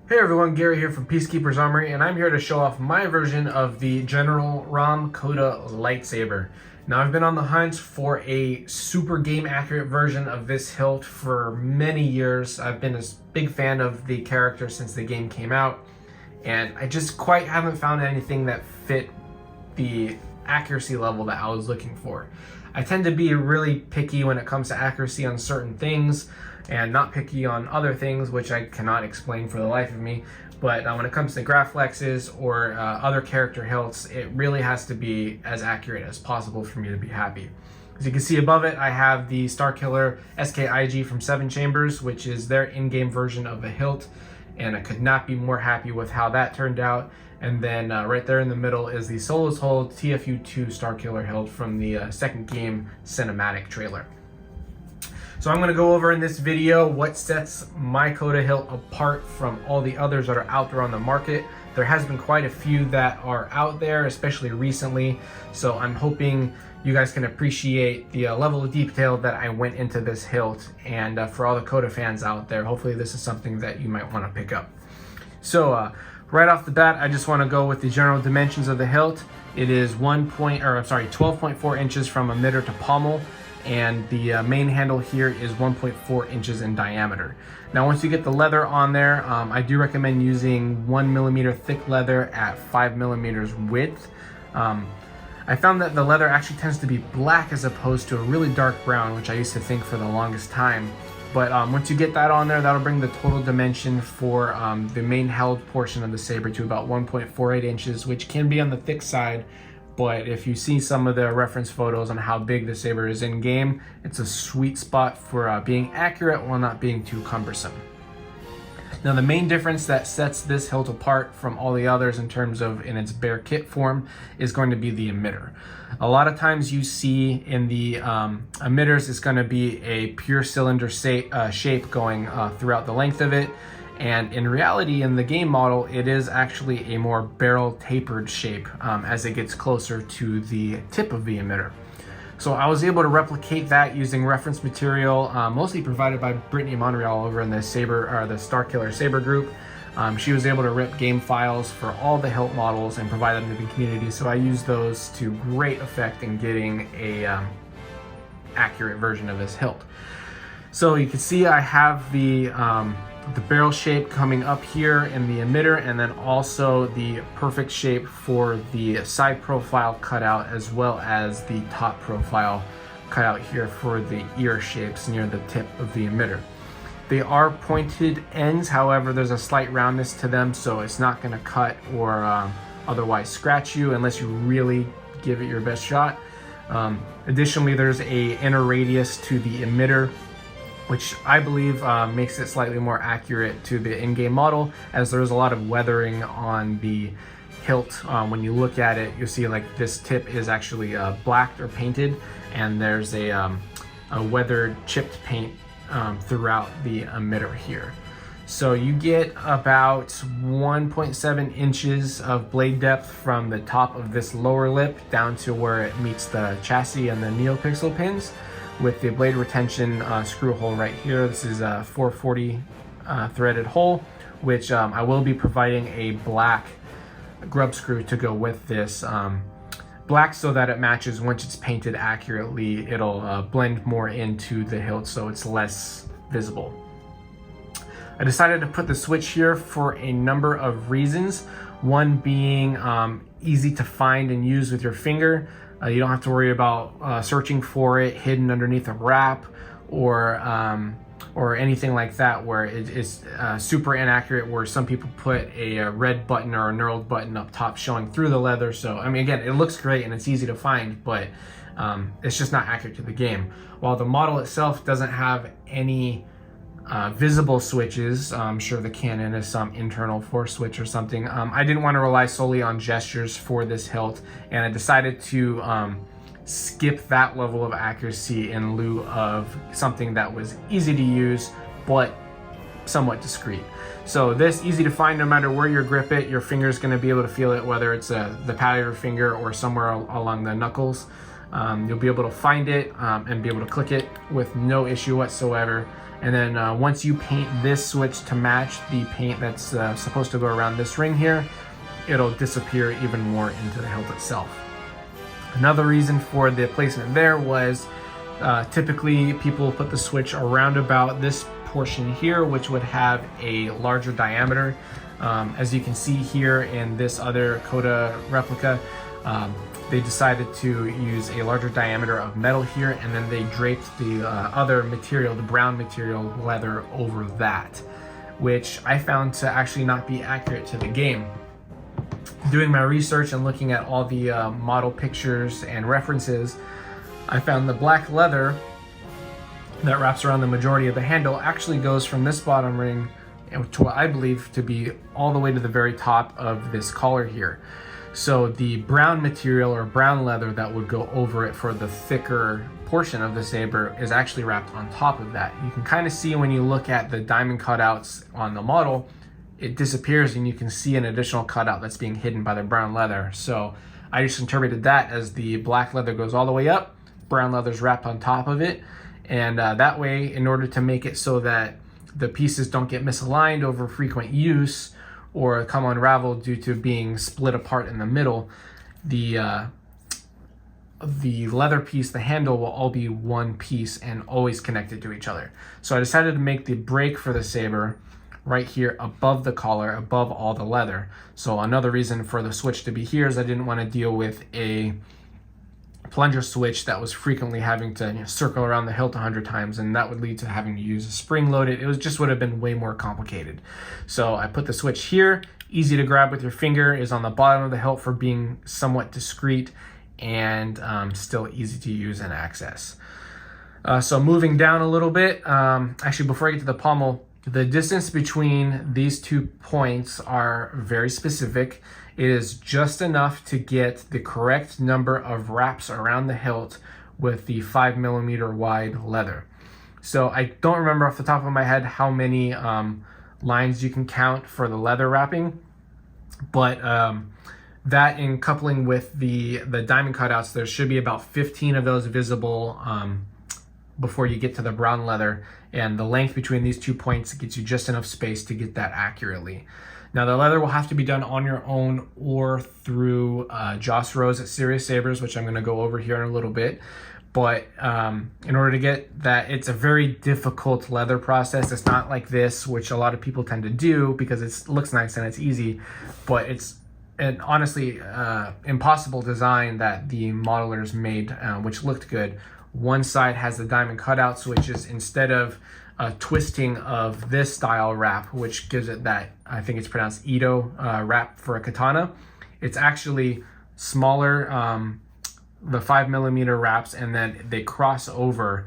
Hey everyone, Gary here from Peacekeeper's Armory, and I'm here to show off my version of the General Rahm Kota lightsaber. Now, I've been on the hunt for a super game accurate version of this hilt for many years. I've been a big fan of the character since the game came out, and I just quite haven't found anything that fit the accuracy level that I was looking for. I tend to be really picky when it comes to accuracy on certain things, and not picky on other things, which I cannot explain for the life of me. But when it comes to Graflexes or other character hilts, it really has to be as accurate as possible for me to be happy. As you can see above it, I have the Starkiller SKIG from 7 Chambers, which is their in-game version of the hilt, and I could not be more happy with how that turned out. And then right there in the middle is the Solo's Hold TFU2 Starkiller hilt from the second game cinematic trailer. So I'm going to go over in this video what sets my Kota hilt apart from all the others that are out there on the market. There has been quite a few that are out there, especially recently, so I'm hoping you guys can appreciate the level of detail that I went into this hilt. And for all the Kota fans out there, hopefully this is something that you might want to pick up. So right off the bat, I just want to go with the general dimensions of the hilt. It is 12.4 inches from emitter to pommel, and the main handle here is 1.4 inches in diameter. Now, once you get the leather on there, I do recommend using 1mm thick leather at 5mm width. I found that the leather actually tends to be black as opposed to a really dark brown, which I used to think for the longest time. But once you get that on there, that'll bring the total dimension for the main held portion of the saber to about 1.48 inches, which can be on the thick side. But if you see some of the reference photos on how big the saber is in game, it's a sweet spot for being accurate while not being too cumbersome. Now, the main difference that sets this hilt apart from all the others in terms of in its bare kit form is going to be the emitter. A lot of times you see in the emitters, it's going to be a pure cylinder shape going throughout the length of it. And in reality, in the game model, it is actually a more barrel tapered shape as it gets closer to the tip of the emitter. So I was able to replicate that using reference material, mostly provided by Brittany Monreal over in the Starkiller Saber group. She was able to rip game files for all the hilt models and provide them to the community. So I used those to great effect in getting a accurate version of this hilt. So you can see I have the barrel shape coming up here in the emitter, and then also the perfect shape for the side profile cutout, as well as the top profile cutout here for the ear shapes near the tip of the emitter. They are pointed ends, however there's a slight roundness to them, so it's not going to cut or otherwise scratch you unless you really give it your best shot. Additionally, there's a inner radius to the emitter, which I believe makes it slightly more accurate to the in-game model, as there's a lot of weathering on the hilt. When you look at it, you'll see like this tip is actually blacked or painted, and there's a weathered chipped paint throughout the emitter here. So you get about 1.7 inches of blade depth from the top of this lower lip down to where it meets the chassis and the NeoPixel pins, with the blade retention screw hole right here. This is a 440 threaded hole, which I will be providing a black grub screw to go with this. Black so that it matches once it's painted accurately. It'll blend more into the hilt so it's less visible. I decided to put the switch here for a number of reasons. One being easy to find and use with your finger. You don't have to worry about searching for it hidden underneath a wrap or anything like that, where it is super inaccurate, where some people put a red button or a knurled button up top showing through the leather. So I mean, again, it looks great and it's easy to find, but it's just not accurate to the game. While the model itself doesn't have any visible switches, I'm sure the cannon is some internal force switch or something. I didn't want to rely solely on gestures for this hilt, and I decided to skip that level of accuracy in lieu of something that was easy to use but somewhat discreet. So this, easy to find no matter where you grip it. Your finger is going to be able to feel it, whether it's the pad of your finger or somewhere along the knuckles. You'll be able to find it and be able to click it with no issue whatsoever. And then once you paint this switch to match the paint that's supposed to go around this ring here, it'll disappear even more into the hilt itself. Another reason for the placement there was typically people put the switch around about this portion here, which would have a larger diameter. As you can see here in this other Kota replica, they decided to use a larger diameter of metal here, and then they draped the other material, the brown material leather, over that, which I found to actually not be accurate to the game. Doing my research and looking at all the model pictures and references, I found the black leather that wraps around the majority of the handle actually goes from this bottom ring to what I believe to be all the way to the very top of this collar here. So the brown material or brown leather that would go over it for the thicker portion of the saber is actually wrapped on top of that. You can kind of see when you look at the diamond cutouts on the model, it disappears and you can see an additional cutout that's being hidden by the brown leather. So I just interpreted that as the black leather goes all the way up, brown leather's wrapped on top of it, and that way, in order to make it so that the pieces don't get misaligned over frequent use or come unraveled due to being split apart in the middle, the leather piece, the handle, will all be one piece and always connected to each other. So I decided to make the break for the saber right here above the collar, above all the leather. So another reason for the switch to be here is I didn't want to deal with a plunger switch that was frequently having to circle around the hilt 100 times, and that would lead to having to use a spring loaded. It was just would have been way more complicated. So I put the switch here, easy to grab with your finger, is on the bottom of the hilt for being somewhat discreet and still easy to use and access. So moving down a little bit, actually before I get to the pommel, the distance between these 2 points are very specific. It is just enough to get the correct number of wraps around the hilt with the 5mm wide leather. So I don't remember off the top of my head how many lines you can count for the leather wrapping, but that in coupling with the diamond cutouts, there should be about 15 of those visible before you get to the brown leather, and the length between these 2 points gets you just enough space to get that accurately. Now the leather will have to be done on your own or through Joss Rose at Serious Sabers, which I'm going to go over here in a little bit. But in order to get that, it's a very difficult leather process. It's not like this, which a lot of people tend to do because it looks nice and it's easy, but it's an honestly impossible design that the modelers made, which looked good. One side has the diamond cutouts, which is instead of a twisting of this style wrap, which gives it that, I think it's pronounced Ito wrap for a katana, it's actually smaller, the 5mm wraps, and then they cross over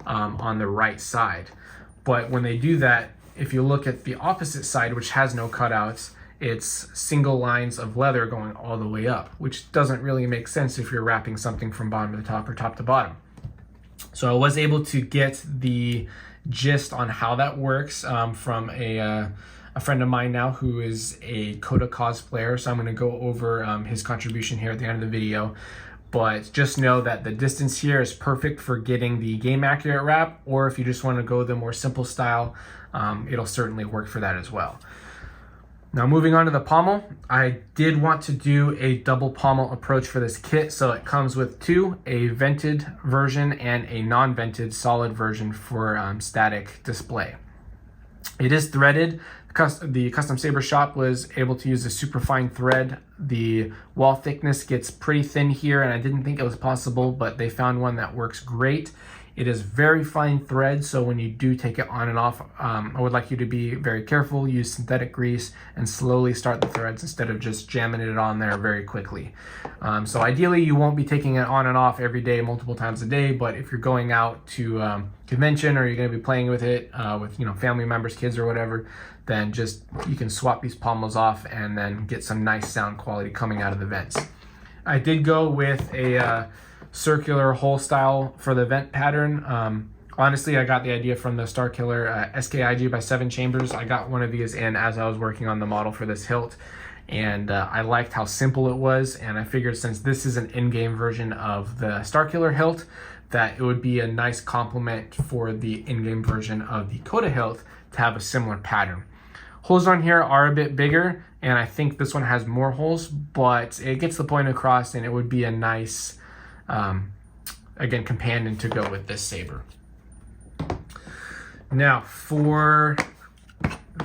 on the right side. But when they do that, if you look at the opposite side, which has no cutouts, it's single lines of leather going all the way up, which doesn't really make sense if you're wrapping something from bottom to top or top to bottom. So I was able to get the gist on how that works from a friend of mine now who is a Kota cosplayer. So I'm going to go over his contribution here at the end of the video. But just know that the distance here is perfect for getting the game accurate wrap, or if you just want to go the more simple style, it'll certainly work for that as well. Now moving on to the pommel, I did want to do a double pommel approach for this kit, so it comes with two, a vented version and a non-vented solid version for static display. It is threaded. The custom saber shop was able to use a super fine thread. The wall thickness gets pretty thin here, and I didn't think it was possible, but they found one that works great. It is very fine thread, so when you do take it on and off, I would like you to be very careful, use synthetic grease, and slowly start the threads instead of just jamming it on there very quickly. So ideally, you won't be taking it on and off every day, multiple times a day, but if you're going out to convention or you're going to be playing with it with family members, kids, or whatever, then just you can swap these pommels off and then get some nice sound quality coming out of the vents. I did go with a circular hole style for the vent pattern. Honestly, I got the idea from the Star Killer SKIG by 7 Chambers. I got one of these in as I was working on the model for this hilt, and I liked how simple it was, and I figured since this is an in-game version of the Star Killer hilt, that it would be a nice complement for the in-game version of the Kota hilt to have a similar pattern. Holes on here are a bit bigger, and I think this one has more holes, but it gets the point across, and it would be a nice, again, companion to go with this saber. Now for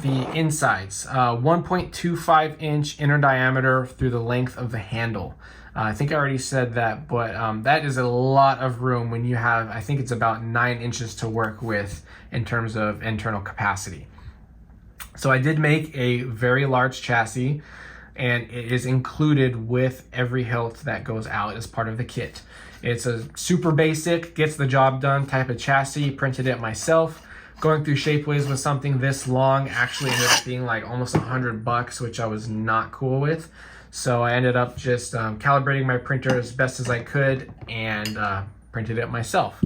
the insides, 1.25 inch inner diameter through the length of the handle. I think I already said that, but that is a lot of room when you have, I think it's about 9 inches to work with in terms of internal capacity. So I did make a very large chassis, and it is included with every hilt that goes out as part of the kit. It's a super basic, gets the job done type of chassis, printed it myself. Going through Shapeways with something this long actually ended up being like almost $100, which I was not cool with. So I ended up just calibrating my printer as best as I could and printed it myself.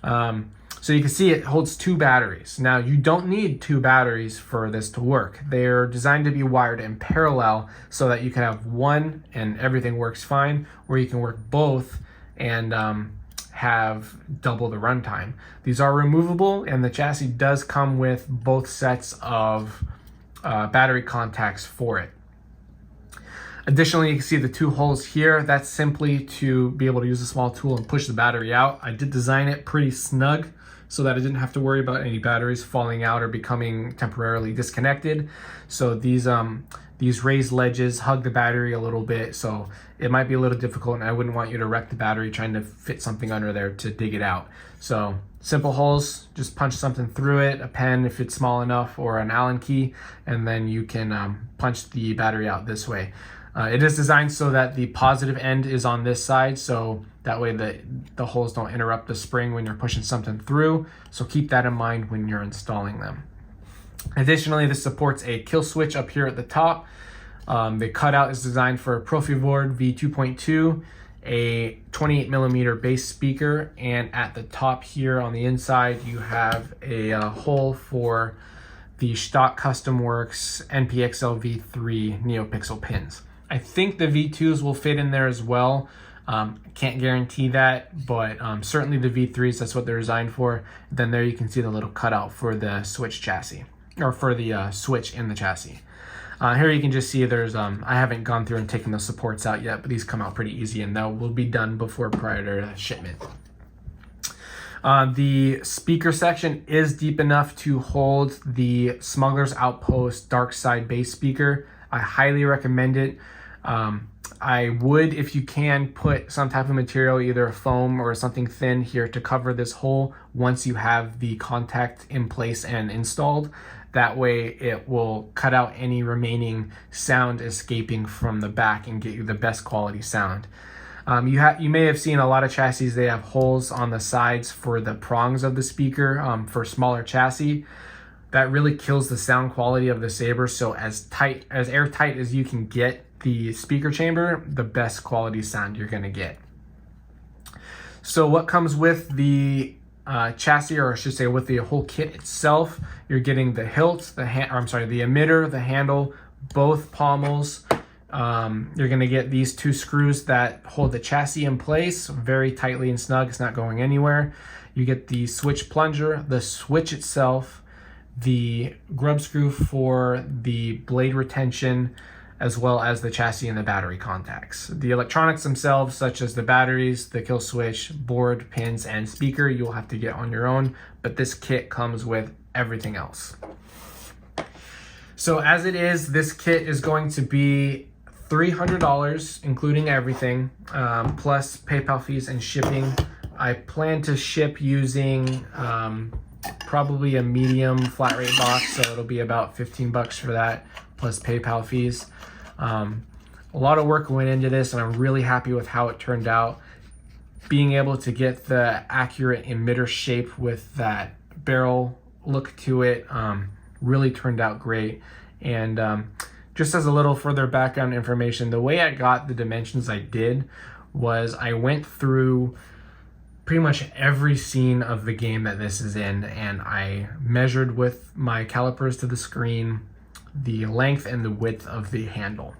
So you can see it holds 2 batteries. Now you don't need 2 batteries for this to work. They're designed to be wired in parallel so that you can have one and everything works fine, or you can work both and have double the runtime. These are removable, and the chassis does come with both sets of battery contacts for it. Additionally, you can see the 2 holes here. That's simply to be able to use a small tool and push the battery out. I did design it pretty snug so that I didn't have to worry about any batteries falling out or becoming temporarily disconnected. So these raised ledges hug the battery a little bit, so it might be a little difficult, and I wouldn't want you to wreck the battery trying to fit something under there to dig it out. So simple holes, just punch something through it, a pen if it's small enough, or an Allen key, and then you can punch the battery out this way. It is designed so that the positive end is on this side, so that way the holes don't interrupt the spring when you're pushing something through. So keep that in mind when you're installing them. Additionally, this supports a kill switch up here at the top. The cutout is designed for a Profibord V2.2, a 28mm bass speaker, and at the top here on the inside you have a hole for the stock Custom Works NPXL V3 NeoPixel pins. I think the V2s will fit in there as well. Can't guarantee that, but certainly the V3s, that's what they're designed for. Then there you can see the little cutout for the switch chassis, or for the switch in the chassis. Here you can just see there's, I haven't gone through and taken the supports out yet, but these come out pretty easy, and that will be done prior to shipment. The speaker section is deep enough to hold the Smuggler's Outpost Dark Side bass speaker. I highly recommend it. I would, if you can, put some type of material, either a foam or something thin here to cover this hole once you have the contact in place and installed. That way it will cut out any remaining sound escaping from the back and get you the best quality sound. You may have seen a lot of chassis, they have holes on the sides for the prongs of the speaker for smaller chassis. That really kills the sound quality of the saber. So as airtight as you can get the speaker chamber, the best quality sound you're gonna get. So what comes with the chassis, or I should say with the whole kit itself, you're getting the hilt, the emitter, the handle, both pommels. You're gonna get these 2 screws that hold the chassis in place very tightly and snug. It's not going anywhere. You get the switch plunger, the switch itself, the grub screw for the blade retention, as well as the chassis and the battery contacts. The electronics themselves, such as the batteries, the kill switch, board, pins, and speaker, you'll have to get on your own, but this kit comes with everything else. So as it is, this kit is going to be $300, including everything, plus PayPal fees and shipping. I plan to ship using probably a medium flat rate box, so it'll be about $15 for that, plus PayPal fees. A lot of work went into this, and I'm really happy with how it turned out. Being able to get the accurate emitter shape with that barrel look to it really turned out great. And just as a little further background information, the way I got the dimensions I did was I went through pretty much every scene of the game that this is in, and I measured with my calipers to the screen the length and the width of the handle.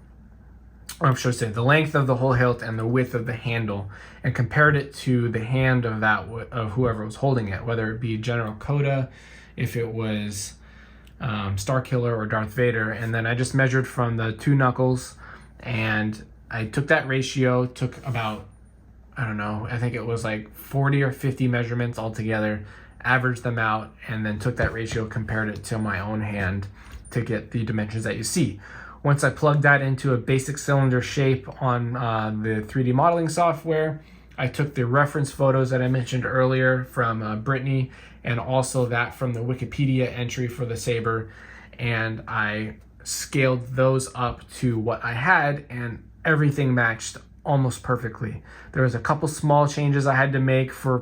or I should say the length of the whole hilt and the width of the handle, and compared it to the hand of whoever was holding it, whether it be General Kota, if it was Starkiller or Darth Vader. And then I just measured from the two knuckles, and I took that ratio, took about, I don't know, I think it was like 40 or 50 measurements altogether, averaged them out, and then took that ratio, compared it to my own hand to get the dimensions that you see. Once I plugged that into a basic cylinder shape on the 3D modeling software, I took the reference photos that I mentioned earlier from Brittany, and also that from the Wikipedia entry for the saber, and I scaled those up to what I had, and everything matched almost perfectly. There was a couple small changes I had to make for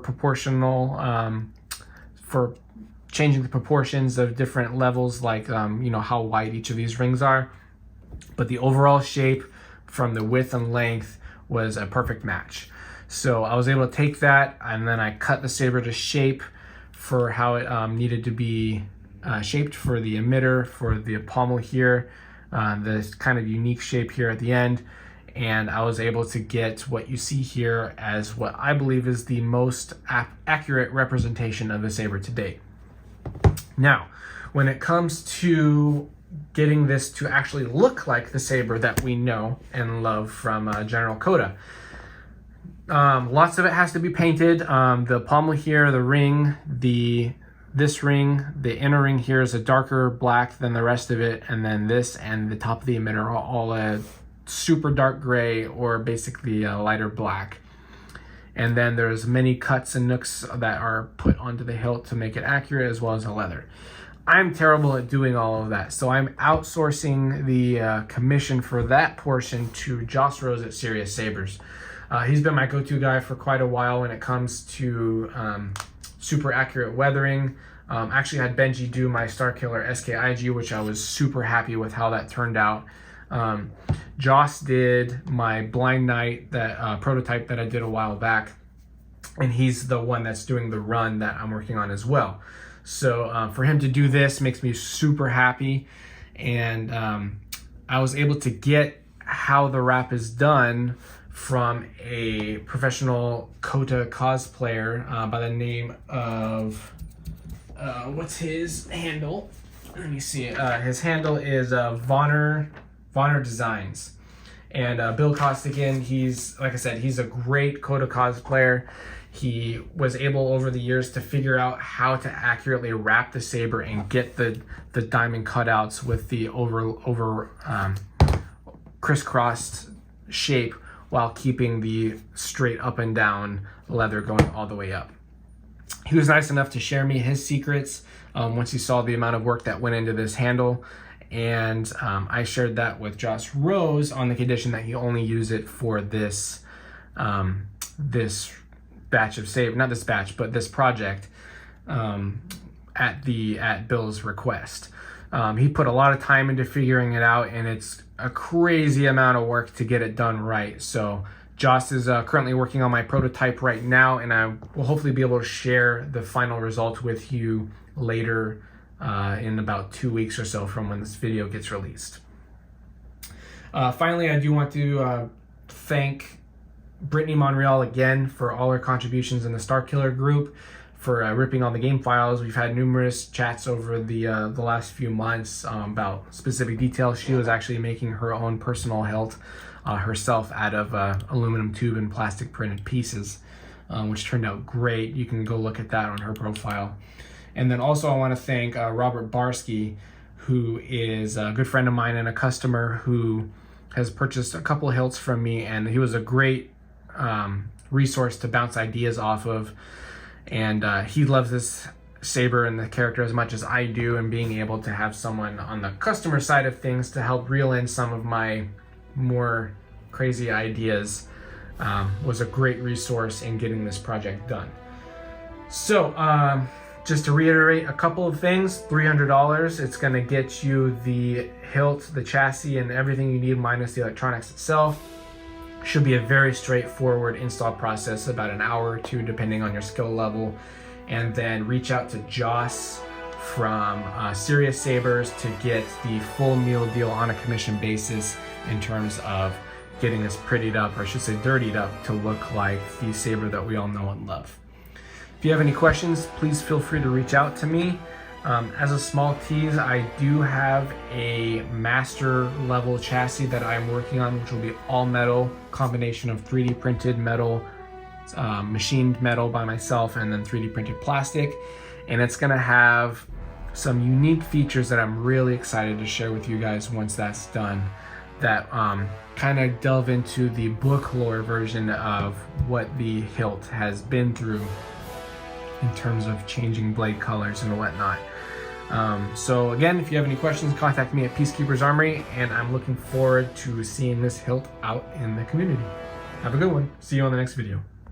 for changing the proportions of different levels, like how wide each of these rings are. But the overall shape from the width and length was a perfect match. So I was able to take that, and then I cut the saber to shape for how it needed to be shaped for the emitter, for the pommel here, this kind of unique shape here at the end. And I was able to get what you see here as what I believe is the most accurate representation of the saber to date. Now, when it comes to getting this to actually look like the saber that we know and love from General Kota, lots of it has to be painted. The pommel here, the ring, this ring, the inner ring here is a darker black than the rest of it, and then this and the top of the emitter are all a super dark gray, or basically a lighter black. And then there's many cuts and nooks that are put onto the hilt to make it accurate, as well as the leather. I'm terrible at doing all of that, so I'm outsourcing the commission for that portion to Joss Rose at Serious Sabers. He's been my go-to guy for quite a while when it comes to super accurate weathering. Actually had Benji do my Starkiller SKIG, which I was super happy with how that turned out. Joss did my Blind Knight, that prototype that I did a while back, and he's the one that's doing the run that I'm working on as well. So for him to do this makes me super happy, and I was able to get how the wrap is done from a professional Kota cosplayer by the name of, what's his handle? Let me see. His handle is Vonner Designs. And Bill Costigan, he's, like I said, he's a great Kota cosplayer. He was able over the years to figure out how to accurately wrap the saber and get the diamond cutouts with the over crisscrossed shape, while keeping the straight up and down leather going all the way up. He was nice enough to share me his secrets once he saw the amount of work that went into this handle. And I shared that with Joss Rose on the condition that he only use it for this this batch of saber, not this batch, but this project at Bill's request. He put a lot of time into figuring it out, and it's a crazy amount of work to get it done right. So Joss is currently working on my prototype right now, and I will hopefully be able to share the final result with you later in about 2 weeks or so from when this video gets released. Finally, I do want to thank Brittany Monreal again for all her contributions in the Starkiller group, for ripping on the game files. We've had numerous chats over the last few months about specific details. She was actually making her own personal hilt herself out of aluminum tube and plastic printed pieces, which turned out great. You can go look at that on her profile. And then also I want to thank Robert Barsky, who is a good friend of mine and a customer who has purchased a couple of hilts from me, and he was a great resource to bounce ideas off of. And he loves this saber and the character as much as I do, and being able to have someone on the customer side of things to help reel in some of my more crazy ideas was a great resource in getting this project done. So just to reiterate a couple of things, $300, it's going to get you the hilt, the chassis, and everything you need minus the electronics itself. Should be a very straightforward install process, about an hour or two depending on your skill level. And then reach out to Joss from Serious Sabers to get the full meal deal on a commission basis in terms of getting this prettied up, or I should say dirtied up, to look like the saber that we all know and love. If you have any questions, please feel free to reach out to me. As a small tease, I do have a master level chassis that I'm working on, which will be all metal, combination of 3D printed metal, machined metal by myself, and then 3D printed plastic. And it's gonna have some unique features that I'm really excited to share with you guys once that's done, that kind of delve into the book lore version of what the hilt has been through in terms of changing blade colors and whatnot. So again, if you have any questions, contact me at Peacekeeper's Armory, and I'm looking forward to seeing this hilt out in the community. Have a good one. See you on the next video.